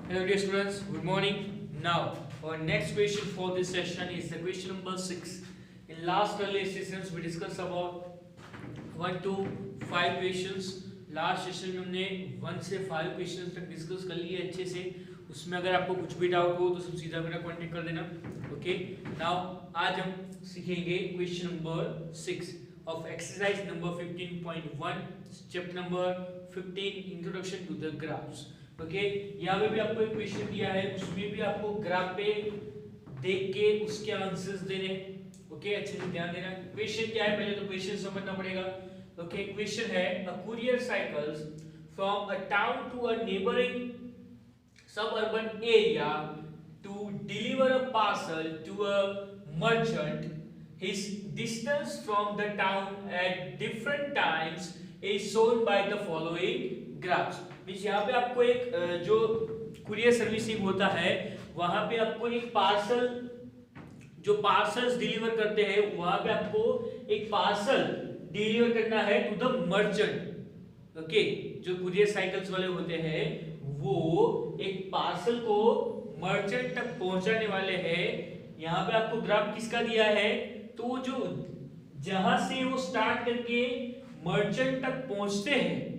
Hello dear students, good morning. Now our next question for this session is the question number 6. In last earlier sessions we discussed about 1 to 5 questions. Last session में हमने 1 से 5 questions तक discuss कर लिए अच्छे से. उसमें अगर आपको कुछ भी डाउट हो तो सब सीधा मेरा कांटेक्ट कर देना. ओके, नाउ आज हम सीखेंगे question number 6 of exercise number 15.1 chapter number 15 introduction to the graphs. Okay, यहाँ पे भी आपको एक क्वेश्चन दिया है, उसमें भी आपको ग्राफ पे देख के उसके आंसर्स देने. ओके, अच्छे से ध्यान देना. क्वेश्चन क्या है, पहले तो क्वेश्चन समझना पड़ेगा. ओके, क्वेश्चन है a courier cycles from a town to a neighboring suburban area to deliver a parcel to a merchant. His distance from the town at different times is shown by the following graphs. Means यहाँ पे आपको एक जो courier servicing होता है वहां पे आपको एक पार्सल, जो पार्सल्स डिलीवर करते हैं वहां पे आपको एक पार्सल डिलीवर करना है टू द मर्चेंट. ओके, जो कुरियर साइकिल्स वाले होते हैं वो एक पार्सल को मर्चेंट तक पहुंचाने वाले हैं. यहाँ पे आपको ग्राफ किसका दिया है, तो जो जहां से वो स्टार्ट करके मर्चेंट तक पहुंचते हैं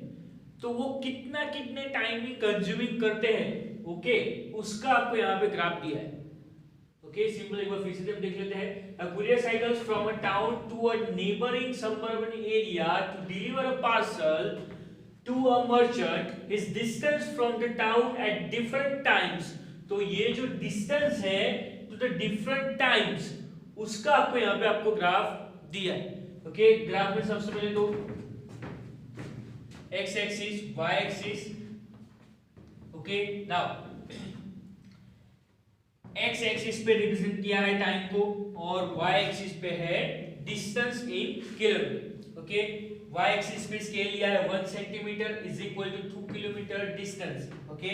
तो वो कितने टाइम में कंज्यूमिंग करते हैं. ओके, उसका आपको यहाँ पे ग्राफ दिया है. ओके, सिंपल एक बार फिर से हम देख लेते हैं. A courier cycles from a town to a neighboring suburban area to deliver a parcel to a merchant. His distance from the town at different times. तो ये जो डिस्टेंस है to the different times उसका आपको यहाँ पे आपको graph दिया है. ओके, ग्राफ में सबसे पहले तो x axis, y axis. Okay, now x axis पे रिप्रेजेंट किया है टाइम को और y एक्सिस पे है distance in kilometre. Okay, y axis पे स्केल लिया है 1 centimetre is equal to 2 kilometre distance. Okay,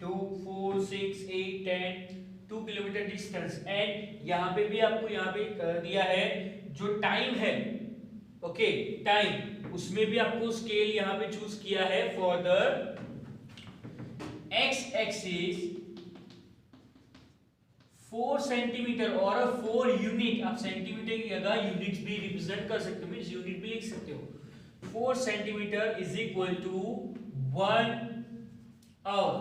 2 4 6 8 10 2 kilometre distance. And यहाँ पे भी आपको यहाँ पे दिया है जो टाइम है. ओके, टाइम उसमें भी आपको स्केल यहाँ पे चूज किया है for the x axis 4 centimetre और 4 यूनिट. आप सेंटीमीटर की जगह यूनिट्स भी रिप्रेजेंट कर सकते हो, मींस यूनिट भी लिख सकते हो. 4 centimetre is equal to 1 hour.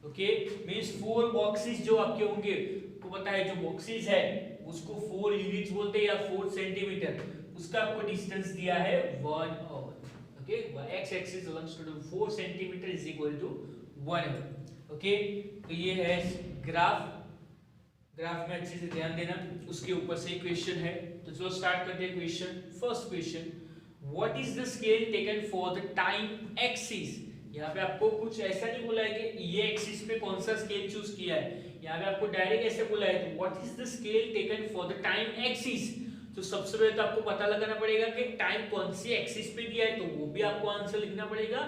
Okay, means 4 boxes जो आपके होंगे, को पता है जो बॉक्सेस है उसको 4 यूनिट्स बोलते हैं या 4 सेंटीमीटर. उसका आपको डिस्टेंस दिया है 1 hour. Okay, x axis belongs to 4 centimetre is equal to 1 hour. Okay, तो ये है ग्राफ. ग्राफ में अच्छे से ध्यान देना. उसके ऊपर से क्वेश्चन है, तो चलो स्टार्ट करते हैं question. First question, what is the scale taken for the time axis. यहाँ पे आपको कुछ ऐसा नहीं बोला है कि ये एक्सिस पे कौन सा स्केल चूज किया है. यहाँ पे आपको डायरेक्ट ऐसे बोला है, तो what is the scale taken for the time axis. तो सबसे पहले तो आपको पता लगाना पड़ेगा कि टाइम कौन सी एक्सिस पे दिया है, तो वो भी आपको आंसर लिखना पड़ेगा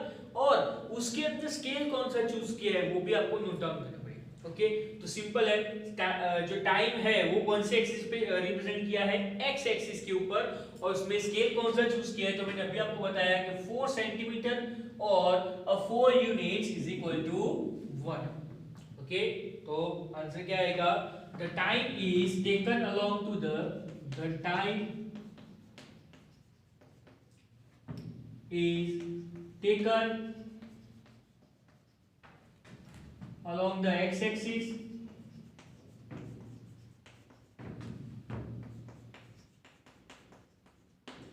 और उसके अंदर स्केल कौन सा चूज किया है वो भी आपको नोट डाउन करना पड़ेगा. ओके, तो सिंपल है. जो टाइम है वो कौन से एक्सिस पे रिप्रेजेंट किया है, एक्स एक्सिस के ऊपर, और उसमें स्केल कौन सा चूज किया है, तो मैंने अभी आपको बताया कि 4 सेंटीमीटर और 4 units is equal to 1. Okay, तो आंसर क्या आएगा, the time is taken along to the time is taken along the x-axis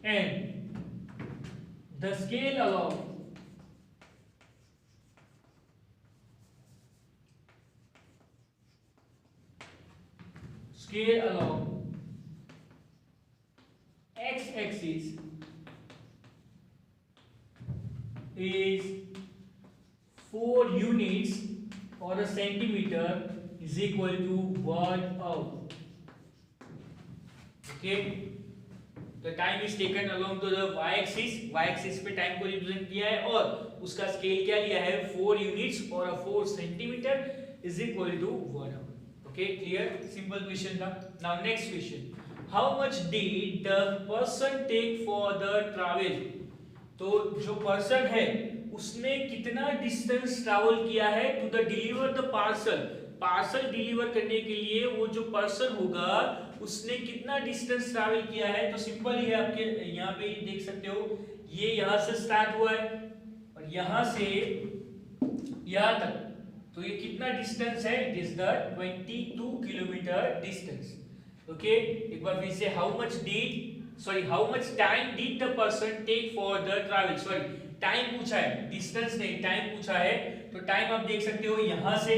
and the scale along x-axis is 4 units or a centimeter is equal to 1 hour. Okay, the time is taken along to the y-axis. y-axis पे time को represent किया है और उसका scale क्या लिया है, 4 units और 4 centimetre is equal to 1 hour. Okay, clear? Simple question था. Now next question. How much did the person take for the travel? तो जो पर्सन है उसने कितना डिस्टेंस ट्रैवल किया है to the deliver the parcel. Parcel deliver करने के लिए वो जो पर्सन होगा उसने कितना डिस्टेंस ट्रैवल किया है। तो सिंपल ही है, आपके यहाँ पे देख सकते हो, ये यहाँ से स्टार्ट हुआ है और यहाँ से यहाँ तक, तो ये कितना डिस्टेंस है, it is the 22 kilometre distance. Okay, एक बार फिर से, how much time did the person take for the travel. Sorry, time पूछा है, डिस्टेंस नहीं, टाइम पूछा है। तो टाइम आप देख सकते हो यहां से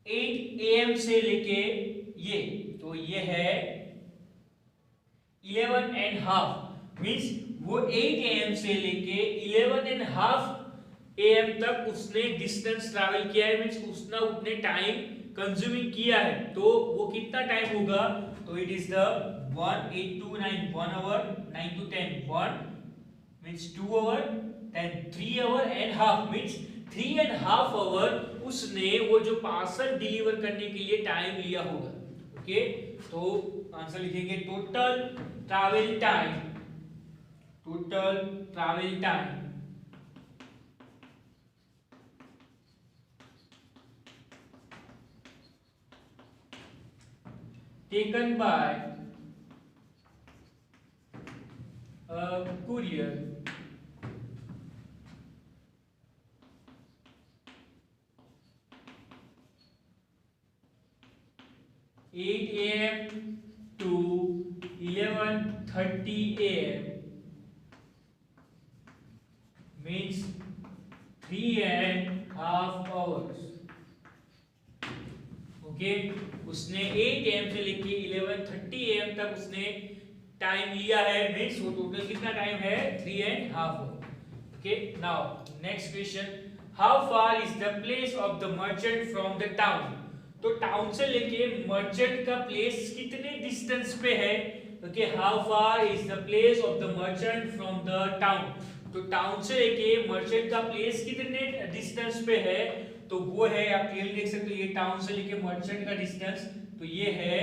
8 AM से लेके ये, तो ये है 11 and half, मींस वो 8 AM से लेके 11 and half AM तक उसने डिस्टेंस ट्रैवल किया है, मींस उसने उतने टाइम कंज्यूमिंग किया है। तो वो कितना टाइम होगा, तो it is the 1 8 2 9 1 hour 9 to 10 1 means 2 hour, then 3 hour and half means 3 and half hour उसने वो जो पार्सल डिलीवर करने के लिए टाइम लिया होगा। ओके, तो आंसर लिखेंगे total travel time taken by a courier (8 AM to 11:30 AM) means 3.5 hours। Okay, उसने 8 AM से लेके 11:30 AM तक उसने टाइम लिया है, मींस वो टोटल कितना टाइम है, 3.5 hours। Okay, now next question, how far is the place of the merchant from the town. तो टाउन से लेके मर्चेंट का प्लेस कितने डिस्टेंस पे है। Okay, how far is the place of the merchant from the town. तो town से लेके मर्चेंट का प्लेस कितने डिस्टेंस पे है, तो वो है, आप क्लियरली देख सकते हो, ये टाउन से लेके मर्चेंट का डिस्टेंस, तो ये है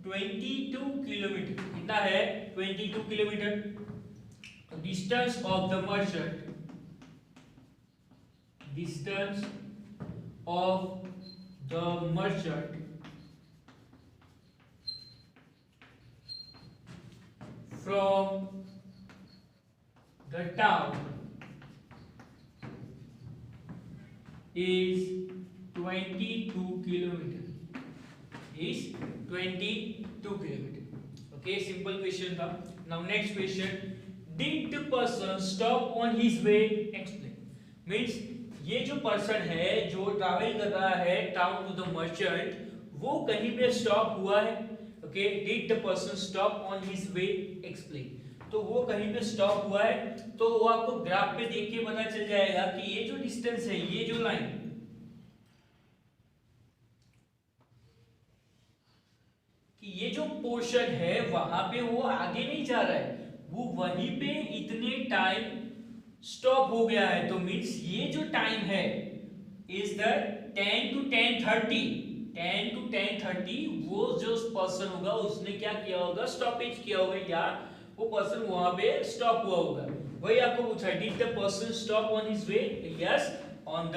22 किलोमीटर। कितना है, 22 kilometre. Distance of the merchant, distance of the merchant from the town is 22 kilometer, is 22 kilometer। okay, simple question था। now next question, did the person stop on his way, explain। means ये जो person है जो travel कर रहा है town to the merchant, वो कहीं पे स्टॉप हुआ है। Okay, did the person stop on his way, explain. तो वो कहीं पे स्टॉप हुआ है, तो वो आपको ग्राफ पे देख के पता चल जाएगा कि ये जो डिस्टेंस है, ये जो लाइन, कि ये जो पोर्शन है वहां पे वो आगे नहीं जा रहा है, वो वहीं पे इतने टाइम स्टॉप हो गया है। तो मींस ये जो टाइम है इज द 10 to 10:30। वो जो पर्सन होगा उसने क्या किया होगा, स्टॉपेज किया होगा, या वो पर्सन वहां पे स्टॉप हुआ होगा। वही आपको पूछा, did the person stop on his way, yes, on the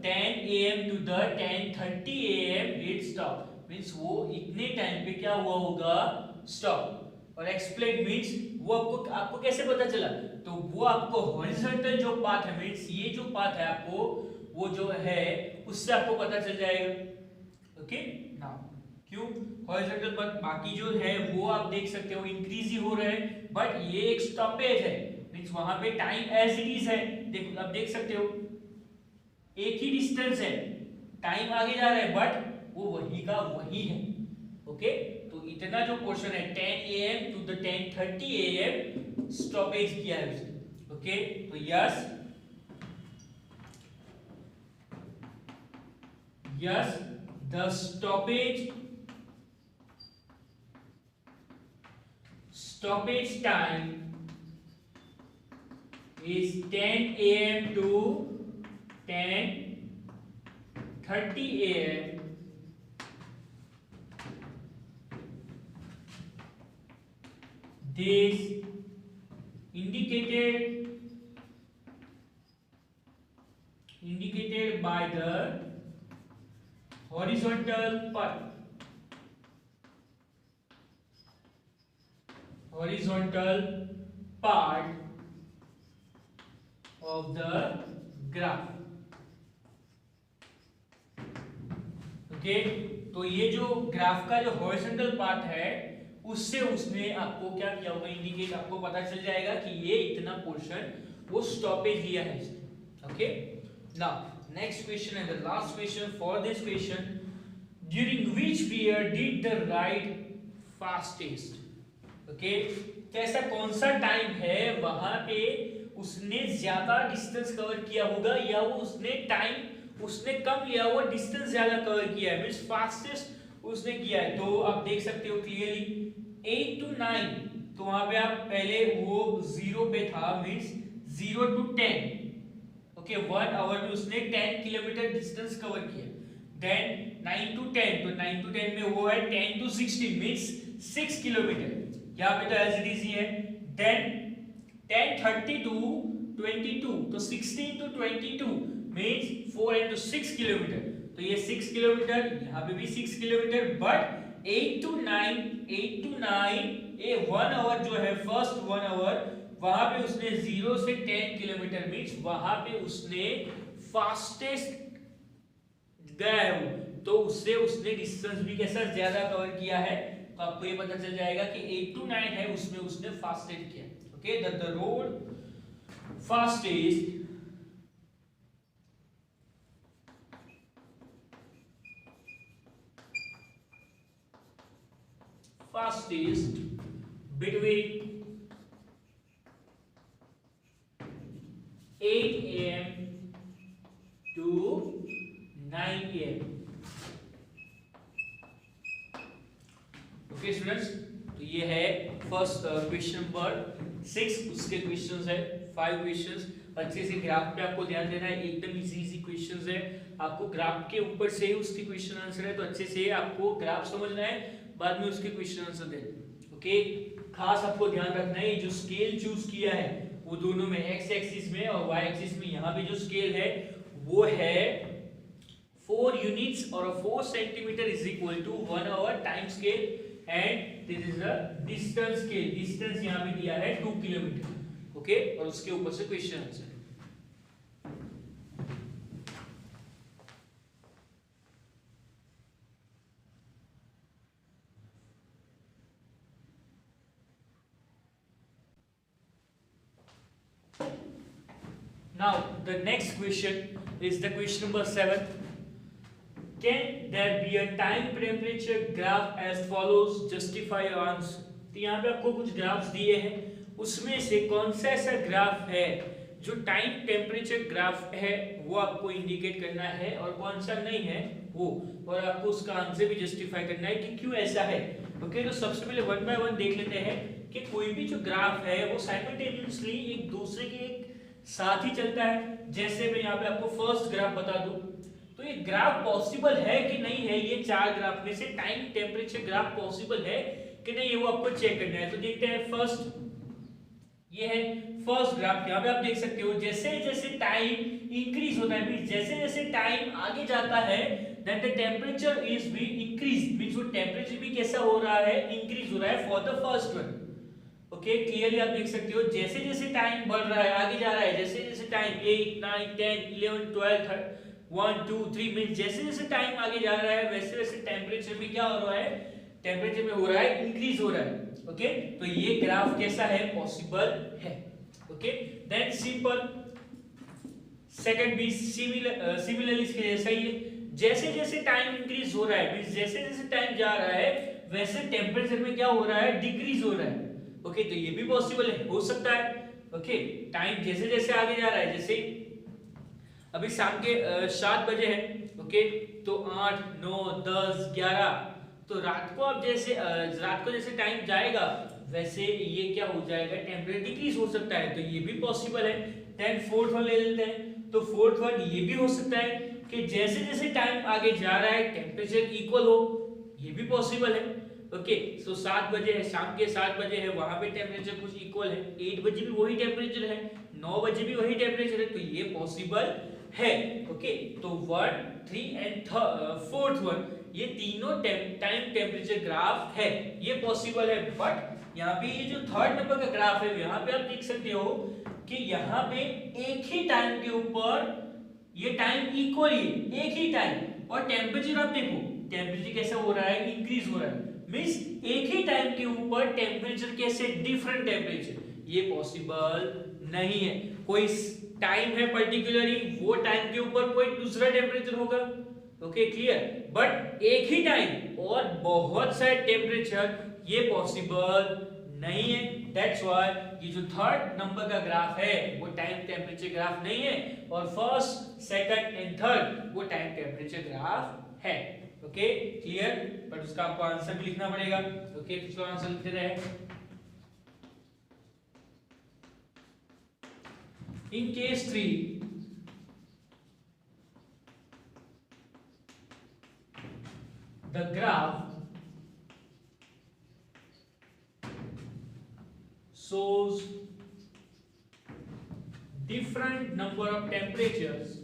10 AM to the 10:30 AM it stop, means वो इतने टाइम पे क्या हुआ होगा, स्टॉप। और एक्सप्लेन मींस वो आपको कैसे पता चला, तो वो आपको हॉरिजॉन्टल जो पाथ है, मींस ये जो पाथ है आपको, वो जो है उससे आपको पता चल जाएगा। ओके, नाउ क्यों हॉरिजॉन्टल पाथ, बाकी जो है वो आप देख सकते हो इंक्रीज ही हो रहे हैं, बट ये एक स्टॉपेज है, मींस वहां पे टाइम एज इट इज है। देखो आप देख सकते हो एक ही डिस्टेंस है, टाइम आगे जा रहा है, बट वो वही का वही है। ओके, तो इतना जो पोर्शन है 10 AM to the 10:30 AM stoppage किया है उसने। ओके, तो yes the stoppage time is 10 AM to 10:30 AM। This indicated indicated by the horizontal part of the graph. Okay, तो ये जो ग्राफ का जो हॉरिजॉन्टल पार्ट है उससे उसने आपको क्या किया होगा, इंडिकेट, आपको पता चल जाएगा कि ये इतना पोर्शन वो स्टॉपेज लिया है इसने. ओके, नाउ नेक्स्ट क्वेश्चन है the last question for this question. During which period did the ride fastest. Okay, तो ऐसा कौन सा टाइम है वहां पे उसने ज्यादा डिस्टेंस कवर किया होगा या वो उसने कम लिया हुआ डिस्टेंस ज्यादा कवर किया है, मींस फास्टेस्ट उसने किया है. तो आप देख सकते हो क्लियरली 8 to 9, तो वहां पे आप पहले वो 0 पे था, मींस 0 to 10. ओके, 1 आवर में उसने 10 किलोमीटर डिस्टेंस कवर किया. देन 9 to 10, तो 9 to 10 में वो है 10 to 16 मींस 6 किलोमीटर. यहाँ पे तो एज इट इज ही है. देन 10:30 to 22, तो 16 to 22 मींस 4 into 6 किलोमीटर. तो ये 6 किलोमीटर, यहाँ पे भी 6 किलोमीटर. बट 8 to 9 ये 1 आवर जो है, फर्स्ट 1 आवर वहां पे उसने 0 से 10 किलोमीटर मींस वहां पे उसने फास्टेस्ट गया है वो, तो उससे उसने डिस्टेंस भी कैसा ज्यादा कवर किया है. तो आपको ये पता चल जाएगा कि 8 to 9 है उसमें उसने फास्टेस्ट किया. Okay, the road fastest between 8 AM to 9 AM. Okay students, तो ये है फर्स्ट क्वेश्चन नंबर 6. उसके क्वेश्चंस है 5 क्वेश्चंस. अच्छे से ग्राफ पे आपको ध्यान देना है, एकदम इजी क्वेश्चंस है. आपको ग्राफ के ऊपर से ही उसके क्वेश्चन आंसर है, तो अच्छे से आपको ग्राफ समझना है, बाद में उसके क्वेश्चन आंसर देना. ओके, खास आपको ध्यान रखना है जो स्केल चूज किया है वो दोनों में, एक्स एक्सिस में और वाई एक्सिस में, यहाँ पे जो स्केल है वो है 4 यूनिट्स और 4 centimetre is equal to 1 hour time scale and this is the distance scale. Distance यहाँ पे दिया है 2 किलोमीटर. ओके, और उसके ऊपर से question answer. Now the next question is the question number 7. Can there be a time temperature graph as follows? Justify your answer. तो यहाँ पे आपको कुछ ग्राफ्स दिए हैं, उसमें से कौन सा ऐसा ग्राफ है जो टाइम टेम्परेचर ग्राफ है वो आपको इंडिकेट करना है और कौन सा नहीं है वो, और आपको उसका आंसर भी जस्टिफाई करना है कि क्यों ऐसा है. ओके, तो सबसे पहले 1 by 1 देख लेते हैं कि कोई भी जो ग्राफ है वो साइमल्टेनियसली एक दूसरे के साथ ही चलता है. जैसे मैं यहाँ पे आपको फर्स्ट ग्राफ बता दूं, तो ये ग्राफ पॉसिबल है कि नहीं है, ये 4 ग्राफ में से टाइम टेम्परेचर ग्राफ पॉसिबल है कि नहीं है वो आपको चेक करना है. तो देखते हैं फर्स्ट, ये है फर्स्ट ग्राफ. यहाँ पे आप देख सकते हो जैसे जैसे टाइम इंक्रीज होता है, मींस जैसे जैसे टाइम आगे जाता है then the temperature is be increase, means वो टेम्परेचर भी कैसा हो रहा है, इंक्रीज हो रहा है for the first one. Okay, clearly आप देख सकते हो जैसे जैसे टाइम बढ़ रहा है, आगे जा रहा है, जैसे जैसे टाइम 8 9 10 11 12 1 2 3 मींस जैसे जैसे टाइम आगे जा रहा है वैसे वैसे टेम्परेचर भी क्या हो रहा है, टेम्परेचर में हो रहा है इंक्रीज हो रहा है. ओके, तो ये ग्राफ कैसा है, पॉसिबल है. ओके, देन सिंपल सेकंड भी सिमिलरली इसके जैसा ही है. जैसे जैसे टाइम इंक्रीज हो रहा है, मींस जैसे जैसे टाइम जा रहा है वैसे टेम्परेचर में क्या हो रहा है, डिक्रीज हो रहा है. ओके, तो ये भी पॉसिबल है, हो सकता है. ओके, टाइम जैसे जैसे आगे जा रहा है, जैसे अभी शाम के 7 बजे है. ओके, तो 8 9 10 11, तो रात को अब जैसे रात को जैसे टाइम जाएगा वैसे ये क्या हो जाएगा, टेम्परेचर डिक्रीज हो सकता है. तो ये भी पॉसिबल है. देन फोर्थ वन ले लेते हैं, तो फोर्थ वन ये भी हो सकता है कि जैसे जैसे टाइम आगे जा रहा है टेम्परेचर इक्वल हो, ये भी पॉसिबल है. ओके, सो 7 बजे है, शाम के 7 बजे है, वहां पे टेम्परेचर कुछ इक्वल है. 8 बजे भी वही टेम्परेचर है, 9 बजे भी वही टेम्परेचर है, तो ये पॉसिबल है। ओके, तो 1, 3 एंड फोर्थ वन, ये तीनों टाइम टेम्परेचर ग्राफ है, ये पॉसिबल है। बट यहाँ पे ये जो थर्ड नंबर का ग्राफ है, यहाँ पे आप देख सकते हो कि यहाँ पे एक ही टाइम के ऊपर ये टाइम इक्वल है, एक ही टाइम, और टेम्परेचर आप देखो, टेम्परेचर कैसा हो रहा है, इंक्रीज हो रहा है। मींस एक ही टाइम के ऊपर टेम्परेचर कैसे डिफरेंट टेम्परेचर, ये पॉसिबल नहीं है। कोई टाइम है पर्टिकुलरली, वो टाइम के ऊपर कोई दूसरा टेम्परेचर होगा। Okay, clear. बट एक ही टाइम और बहुत सारे टेम्परेचर, ये पॉसिबल नहीं है। दैट्स व्हाई ये जो थर्ड नंबर का ग्राफ है वो टाइम टेम्परेचर ग्राफ नहीं है, और फर्स्ट, सेकंड एंड थर्ड वो टाइम टेम्परेचर ग्राफ है। Okay, clear. बट उसका आपको आंसर भी लिखना पड़ेगा। ओके, तो चलो आंसर लिखते रहे। In case 3, the graph shows different number of temperatures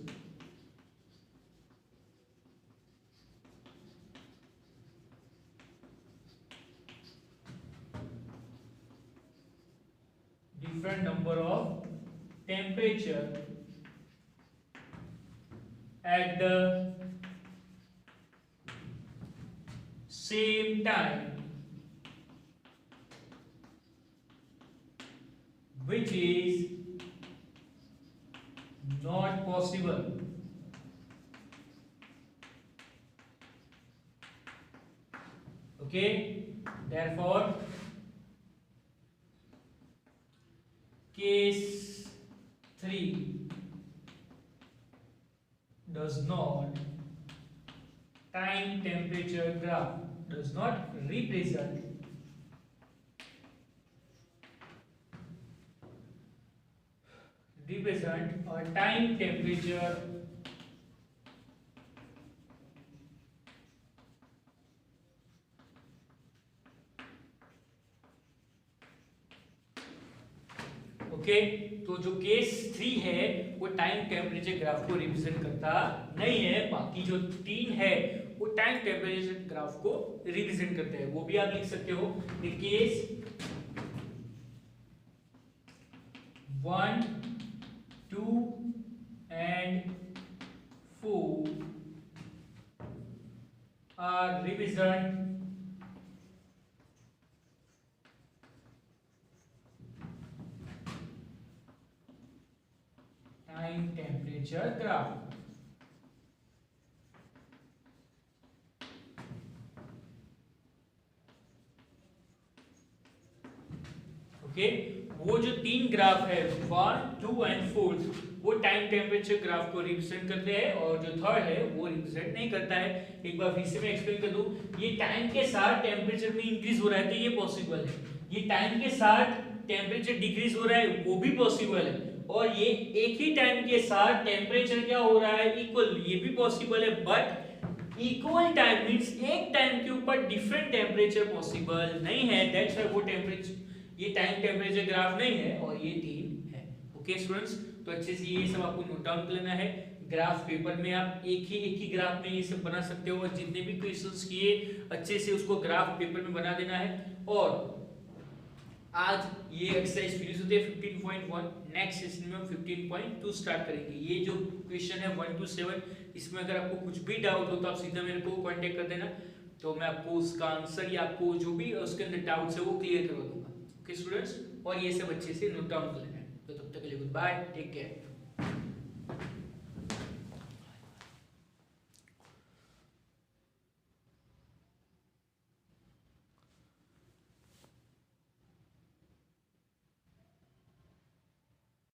temperature at the same time, which is not possible. Okay, therefore case 3 does not, time temperature graph does not represent a time temperature okay. तो जो case 3 है वो time temperature graph को represent करता नहीं है, बाकी जो 3 है वो टाइम टेम्परेचर ग्राफ को रिप्रेजेंट करते हैं। वो भी आप लिख सकते हो। Case 1, 2 and 4 are represent time temperature graph. Okay, वो जो 3 ग्राफ है 1, 2 एंड 4 वो टाइम टेम्परेचर ग्राफ को रिप्रेजेंट करते हैं, और जो थर्ड है वो रिप्रेजेंट नहीं करता है। एक बार फिर से मैं एक्सप्लेन कर दूं, ये टाइम के साथ टेम्परेचर में इंक्रीज हो रहा है तो ये पॉसिबल है, ये टाइम के साथ टेम्परेचर डिक्रीज हो रहा है वो भी पॉसिबल है, और ये एक ही टाइम के साथ टेम्परेचर क्या हो रहा है, इक्वल, ये भी पॉसिबल है। बट इक्वल टाइम मींस एक टाइम के ऊपर डिफरेंट टेम्परेचर पॉसिबल नहीं है। दैट्स व्हाई वो टेम्परेचर, ये टाइम टेम्परेचर ग्राफ नहीं है और ये 3 है। ओके स्टूडेंट्स, तो अच्छे से ये सब आपको नोट डाउन कर लेना है। ग्राफ पेपर में आप एक ही ग्राफ में ये सब बना सकते हो, और जितने भी क्वेश्चंस किए अच्छे से उसको ग्राफ पेपर में बना देना है। और आज ये एक्सरसाइज फिनिश होते हैं 15.1, नेक्स्ट सेशन में हम 15.2 स्टार्ट करेंगे। ये जो क्वेश्चन है 1 to 7, इसमें अगर आपको कुछ भी डाउट हो तो आप सीधा मेरे को कांटेक्ट कर देना, तो मैं आपको उसका आंसर या आपको जो भी उसके अंदर डाउट्स है वो क्लियर करवा दूंगा। ओके स्टूडेंट्स, और ये सब अच्छे से नोट डाउन कर लेना है। तो तब तक के लिए गुड बाय, टेक केयर।